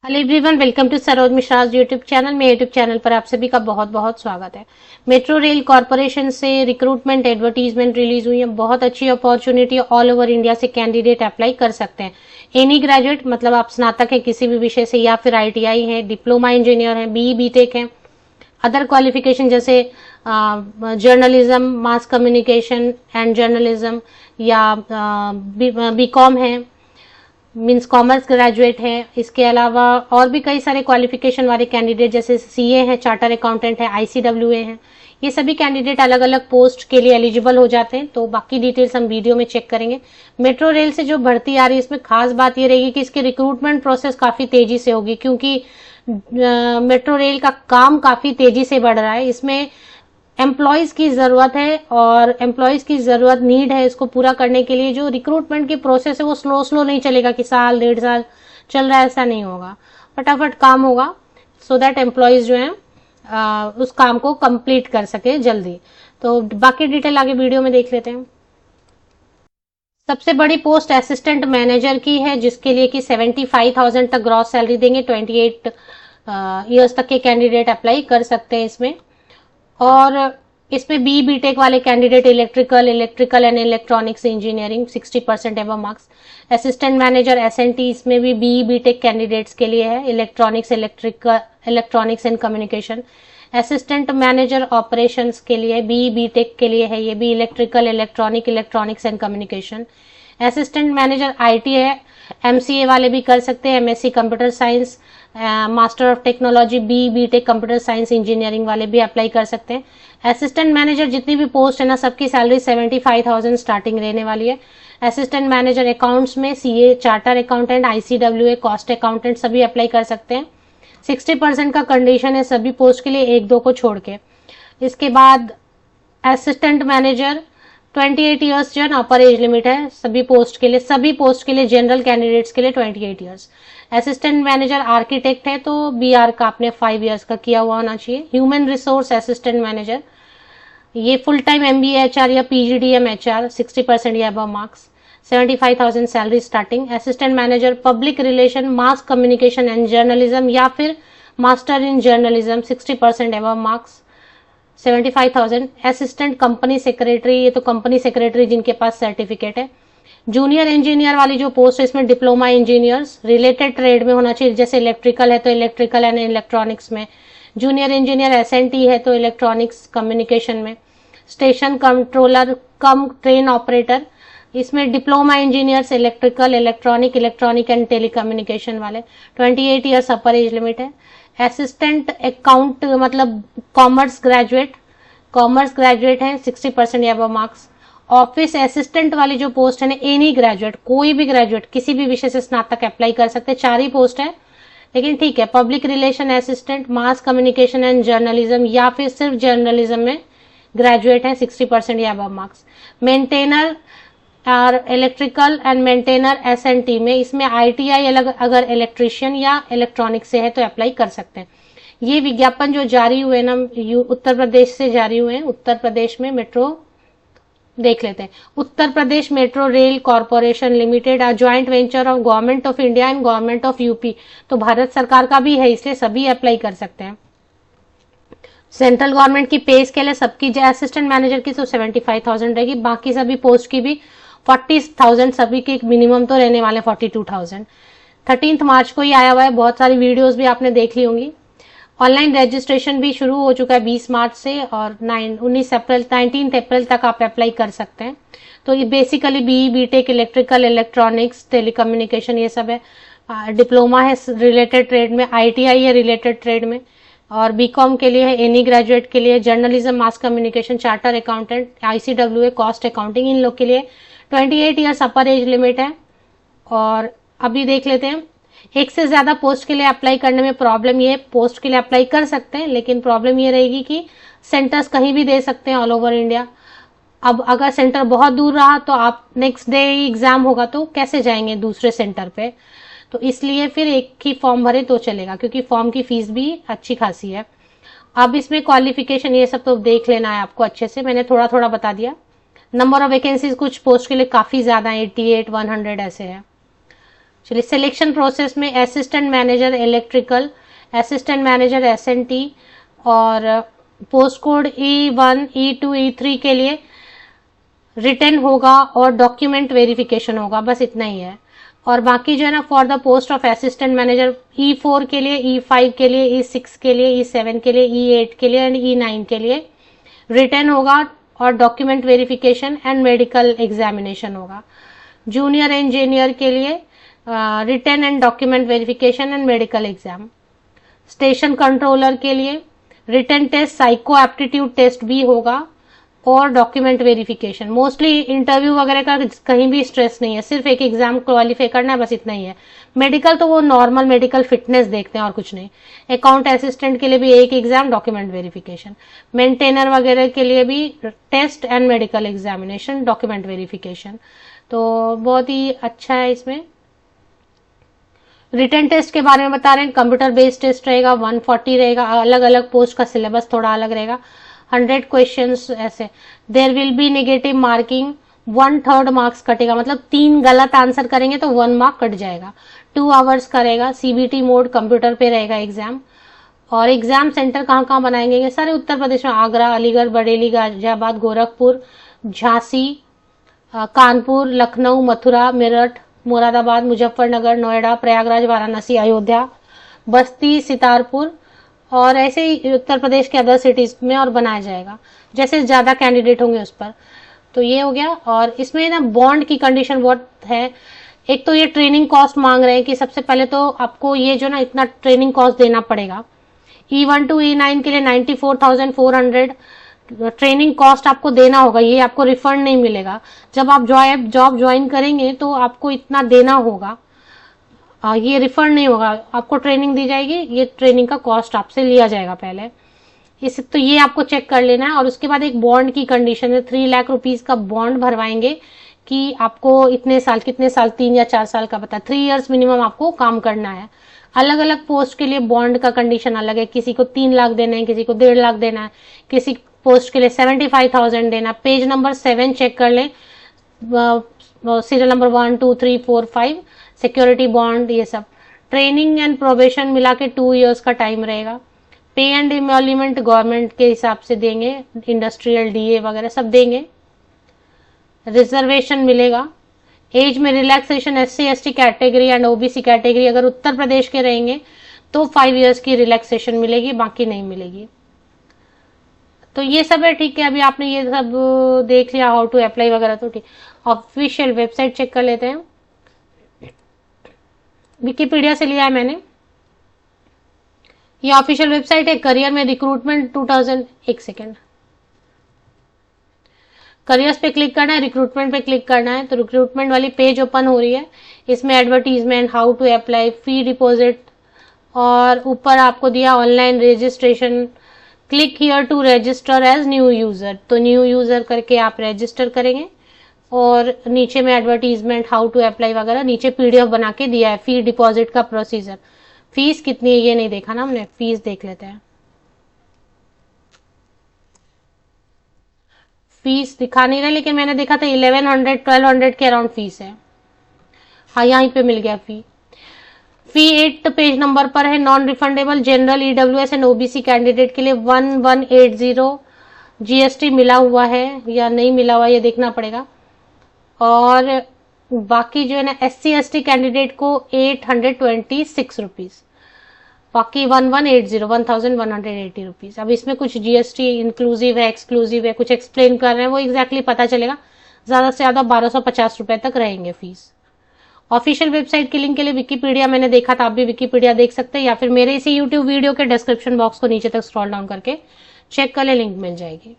Hello everyone, welcome to Saroj Mishra YouTube channel. मेरे YouTube channel पर आप सभी का बहुत बहुत स्वागत है। मेट्रो रेल कॉरपोरेशन से रिक्रूटमेंट एडवर्टीजमेंट रिलीज हुई है। बहुत अच्छी अपॉर्चुनिटी, ऑल ओवर इंडिया से कैंडिडेट अप्लाई कर सकते हैं। एनी ग्रेजुएट, मतलब आप स्नातक हैं किसी भी विषय से, या फिर आईटीआई है, डिप्लोमा इंजीनियर है, बीई बीटेक है, अदर क्वालिफिकेशन जैसे journalism, mass communication and journalism, या बीकॉम है, मीन्स कॉमर्स ग्रेजुएट है। इसके अलावा और भी कई सारे क्वालिफिकेशन वाले कैंडिडेट जैसे सीए हैं, चार्टर अकाउंटेंट है, आईसीडब्ल्यूए हैं। ये सभी कैंडिडेट अलग अलग पोस्ट के लिए एलिजिबल हो जाते हैं। तो बाकी डिटेल्स हम वीडियो में चेक करेंगे। मेट्रो रेल से जो भर्ती आ रही है, इसमें खास बात ये रहेगी कि इसकी रिक्रूटमेंट प्रोसेस काफी तेजी से होगी, क्योंकि मेट्रो रेल का काम काफी तेजी से बढ़ रहा है। इसमें एम्प्लॉयज की जरूरत है और एम्प्लॉयज की जरूरत नीड है। इसको पूरा करने के लिए जो रिक्रूटमेंट की प्रोसेस है वो स्लो नहीं चलेगा कि साल डेढ़ साल चल रहा है, ऐसा नहीं होगा। फटाफट काम होगा सो दैट एम्प्लॉयज जो है उस काम को कंप्लीट कर सके जल्दी। तो बाकी डिटेल आगे वीडियो में देख लेते हैं। सबसे बड़ी पोस्ट असिस्टेंट मैनेजर की है, जिसके लिए कि 75,000 तक ग्रॉस सैलरी देंगे। 28 ईयर्स तक के कैंडिडेट अप्लाई कर सकते हैं इसमें। और इसमें बी बीटेक वाले candidate electrical and electronics engineering 60% above marks. Assistant manager S and T, इसमें भी बी बीटेक कैंडिडेट्स के लिए है, electronics and communication. Assistant manager operations के लिए बी बीटेक के लिए है, ये भी electronics and communication. Assistant manager IT है, एमसीए वाले भी कर सकते हैं, MSc computer science, master of technology, B BTech computer science engineering वाले भी अप्लाई कर सकते हैं। असिस्टेंट मैनेजर जितनी भी पोस्ट है ना, सबकी सैलरी 75,000 स्टार्टिंग रहने वाली है। असिस्टेंट मैनेजर अकाउंट्स में CA, charter accountant, ICWA, cost accountant सभी अप्लाई कर सकते हैं। 60% का कंडीशन है सभी पोस्ट के लिए, एक दो को छोड़ के। इसके बाद असिस्टेंट मैनेजर 28 ईयर्स जो है ना अपर एज लिमिट है सभी पोस्ट के लिए जनरल कैंडिडेट्स के लिए 28 ईयर्स। असिस्टेंट मैनेजर आर्किटेक्ट है तो बीआर का आपने 5 ईयर्स का किया हुआ होना चाहिए। ह्यूमन रिसोर्स असिस्टेंट मैनेजर, ये फुल टाइम एमबीए एचआर या पीजीडीएम एचआर 60% या above marks, 75,000 salary starting. Assistant manager public relation, mass communication and journalism या फिर master in journalism 60% above marks, 75,000। Assistant company secretary, ये तो कंपनी सेक्रेटरी जिनके पास certificate है। Junior engineer वाली जो पोस्ट है, इसमें डिप्लोमा इंजीनियर्स रिलेटेड ट्रेड में होना चाहिए, जैसे इलेक्ट्रिकल है तो इलेक्ट्रिकल एंड इलेक्ट्रॉनिक्स में, जूनियर इंजीनियर एसएनटी है तो इलेक्ट्रॉनिक्स कम्युनिकेशन में, station controller cum train operator, इसमें diploma engineers electric and telecommunication वाले, 28 ईयर्स अपर एज लिमिट है। असिस्टेंट अकाउंट मतलब कॉमर्स ग्रेजुएट है, 60% या अबव मार्क्स। ऑफिस असिस्टेंट वाली जो पोस्ट है ना, एनी ग्रेजुएट, कोई भी ग्रेजुएट किसी भी विषय से स्नातक अप्लाई कर सकते हैं। 4 ही पोस्ट है, लेकिन ठीक है। Public relation assistant, mass communication and journalism या फिर सिर्फ जर्नलिज्म में ग्रेजुएट है, 60% या अबव मार्क्स। मेंटेनर और इलेक्ट्रिकल एंड मेंटेनर एसएनटी में, इसमें आईटीआई अलग अगर इलेक्ट्रीशियन या इलेक्ट्रॉनिक से है तो अप्लाई कर सकते हैं। ये विज्ञापन जो जारी हुए ना, उत्तर प्रदेश से जारी हुए हैं। उत्तर प्रदेश में मेट्रो देख लेते हैं। Uttar Pradesh metro rail corporation limited a joint venture of government of India and government of UP, तो भारत सरकार का भी है, इसलिए सभी अप्लाई कर सकते हैं। सेंट्रल गवर्नमेंट की पे स्केल है सबकी, असिस्टेंट मैनेजर की तो 75,000 रहेगी, बाकी सभी पोस्ट की भी 40,000, सभी के मिनिमम तो रहने वाले 42,000। 13 मार्च को ही आया हुआ है, बहुत सारी वीडियोस भी आपने देख ली होंगी। ऑनलाइन रजिस्ट्रेशन भी शुरू हो चुका है 20 मार्च से, और 19 अप्रैल तक आप अप्लाई कर सकते हैं। तो ये basically B BTech electrical electronics telecommunication ये सब है। डिप्लोमा है रिलेटेड ट्रेड में, आईटीआई है रिलेटेड ट्रेड में, और बीकॉम के लिए है, एनी ग्रेजुएट के लिए journalism, mass communication, charter accountant, ICWA, cost accounting, इन लोग के लिए 28 ईयर्स अपर एज लिमिट है। और अभी देख लेते हैं, एक से ज्यादा पोस्ट के लिए अप्लाई करने में प्रॉब्लम ये, पोस्ट के लिए अप्लाई कर सकते हैं लेकिन प्रॉब्लम ये रहेगी कि सेंटर्स कहीं भी दे सकते हैं ऑल ओवर इंडिया। अब अगर सेंटर बहुत दूर रहा तो आप नेक्स्ट डे ही एग्जाम होगा तो कैसे जाएंगे दूसरे सेंटर पे, तो इसलिए फिर एक ही फॉर्म भरे तो चलेगा, क्योंकि फॉर्म की फीस भी अच्छी खासी है। अब इसमें क्वालिफिकेशन ये सब तो देख लेना है आपको अच्छे से, मैंने थोड़ा थोड़ा बता दिया। नंबर ऑफ वैकेंसीज कुछ पोस्ट के लिए काफी ज्यादा है, 88, 100 ऐसे है। चलिए सिलेक्शन प्रोसेस में assistant manager electrical, assistant manager SNT और post code E1, E2, E3 के लिए रिटन होगा और डॉक्यूमेंट वेरिफिकेशन होगा, बस इतना ही है। और बाकी जो है ना for the post of assistant manager E4 के लिए, E5 के लिए, E6 के लिए, E7 के लिए, E8 के लिए एंड E9 के लिए रिटन होगा और document verification and medical examination होगा। जूनियर इंजीनियर के लिए written and document verification and medical exam. Station controller के लिए written test, psycho aptitude test भी होगा और डॉक्यूमेंट वेरिफिकेशन। मोस्टली इंटरव्यू वगैरह का कहीं भी स्ट्रेस नहीं है, सिर्फ एक एग्जाम क्वालिफाई करना है, बस इतना ही है। मेडिकल तो वो नॉर्मल मेडिकल फिटनेस देखते हैं और कुछ नहीं। अकाउंट असिस्टेंट के लिए भी एक एग्जाम, डॉक्यूमेंट वेरिफिकेशन। मेंटेनर वगैरह के लिए भी test and medical examination, document verification. तो बहुत ही अच्छा है। इसमें रिटन टेस्ट के बारे में बता रहे हैं, कंप्यूटर बेस्ड टेस्ट रहेगा, 140 रहेगा, अलग अलग पोस्ट का सिलेबस थोड़ा अलग रहेगा, 100 क्वेश्चंस ऐसे। There will be negative marking, 1/3 marks कटेगा, मतलब 3 गलत आंसर करेंगे तो 1 मार्क कट जाएगा। 2 आवर्स करेगा, सीबीटी मोड कंप्यूटर पे रहेगा एग्जाम। और एग्जाम सेंटर कहाँ कहाँ बनाएंगे, ये सारे उत्तर प्रदेश में, आगरा, अलीगढ़, बरेली, गाजियाबाद, गोरखपुर, झांसी, कानपुर, लखनऊ, मथुरा, मेरठ, मुरादाबाद, मुजफ्फरनगर, नोएडा, प्रयागराज, वाराणसी, अयोध्या, बस्ती, सितारपुर और ऐसे ही उत्तर प्रदेश के अदर सिटीज में और बनाया जाएगा, जैसे ज्यादा कैंडिडेट होंगे उस पर। तो ये हो गया। और इसमें ना बॉन्ड की कंडीशन बहुत है। एक तो ये ट्रेनिंग कॉस्ट मांग रहे हैं कि सबसे पहले तो आपको ये जो ना इतना ट्रेनिंग कॉस्ट देना पड़ेगा। E1 to E9 के लिए 94,400 ट्रेनिंग कॉस्ट आपको देना होगा, ये आपको रिफंड नहीं मिलेगा। जब आप जॉब ज्वाइन करेंगे तो आपको इतना देना होगा, ये रिफंड नहीं होगा, आपको ट्रेनिंग दी जाएगी, ये ट्रेनिंग का कॉस्ट आपसे लिया जाएगा पहले। इस तो ये आपको चेक कर लेना है। और उसके बाद एक बॉन्ड की कंडीशन है, 3 लाख रुपीज का बॉन्ड भरवाएंगे कि आपको इतने साल, कितने साल, 3 या 4 साल का बता, 3 इयर्स मिनिमम आपको काम करना है। अलग अलग पोस्ट के लिए बॉन्ड का कंडीशन अलग है, किसी को 3 लाख देना है, किसी को 1.5 लाख देना है, किसी पोस्ट के लिए 75,000 देना। पेज नंबर 7 चेक कर लें, सीरियल नंबर 1, 2, 3, 4, 5, सिक्योरिटी बॉन्ड, ये सब। ट्रेनिंग एंड प्रोबेशन मिला के 2 इयर्स का टाइम रहेगा। पे एंड एमोल्यूमेंट गवर्नमेंट के हिसाब से देंगे, इंडस्ट्रियल डीए वगैरह सब देंगे। रिजर्वेशन मिलेगा। एज में relaxation SC ST category and OBC category अगर उत्तर प्रदेश के रहेंगे तो 5 इयर्स की रिलैक्सेशन मिलेगी, बाकी नहीं मिलेगी। तो ये सब है, ठीक है। अभी आपने ये सब देख लिया, हाउ टू अप्लाई वगैरह, तो ठीक। ऑफिशियल वेबसाइट चेक कर लेते हैं। विकिपीडिया से लिया है मैंने, ये ऑफिशियल वेबसाइट है। करियर में रिक्रूटमेंट 2000, एक सेकेंड, करियर्स पे क्लिक करना है, रिक्रूटमेंट पे क्लिक करना है, तो रिक्रूटमेंट वाली पेज ओपन हो रही है। इसमें advertisement, how to apply, fee deposit, और ऊपर आपको दिया online registration, click here to register as new user, तो न्यू यूजर करके आप रजिस्टर करेंगे। और नीचे में एडवर्टीजमेंट, हाउ टू अप्लाई वगैरह, नीचे PDF बना के दिया है। फी डिपॉजिट का प्रोसीजर, फीस कितनी है ये नहीं देखा ना हमने, फीस देख लेते हैं। फीस दिखा नहीं रहा, लेकिन मैंने देखा था 1100-1200 के अराउंड फीस है। हाँ, यहीं पे मिल गया फी। फी 8 पेज नंबर पर है। Non refundable general, EWS and OBC candidate के लिए 1180 GST मिला हुआ है या नहीं मिला हुआ ये देखना पड़ेगा। और बाकी जो है ना SC ST कैंडिडेट को 826 रुपीज, बाकी 1180 रुपीज। अब इसमें कुछ GST इंक्लूसिव है, एक्सक्लूसिव है, कुछ एक्सप्लेन कर रहे हैं, वो एग्जैक्टली पता चलेगा। ज्यादा से ज्यादा 1250 रुपए तक रहेंगे फीस। ऑफिशियल वेबसाइट के लिंक के लिए विकिपीडिया मैंने देखा था, आप भी विकिपीडिया देख सकते हैं, या फिर मेरे इसी यूट्यूब वीडियो के डिस्क्रिप्शन बॉक्स को नीचे तक स्क्रॉल डाउन करके चेक कर ले, लिंक मिल जाएगी।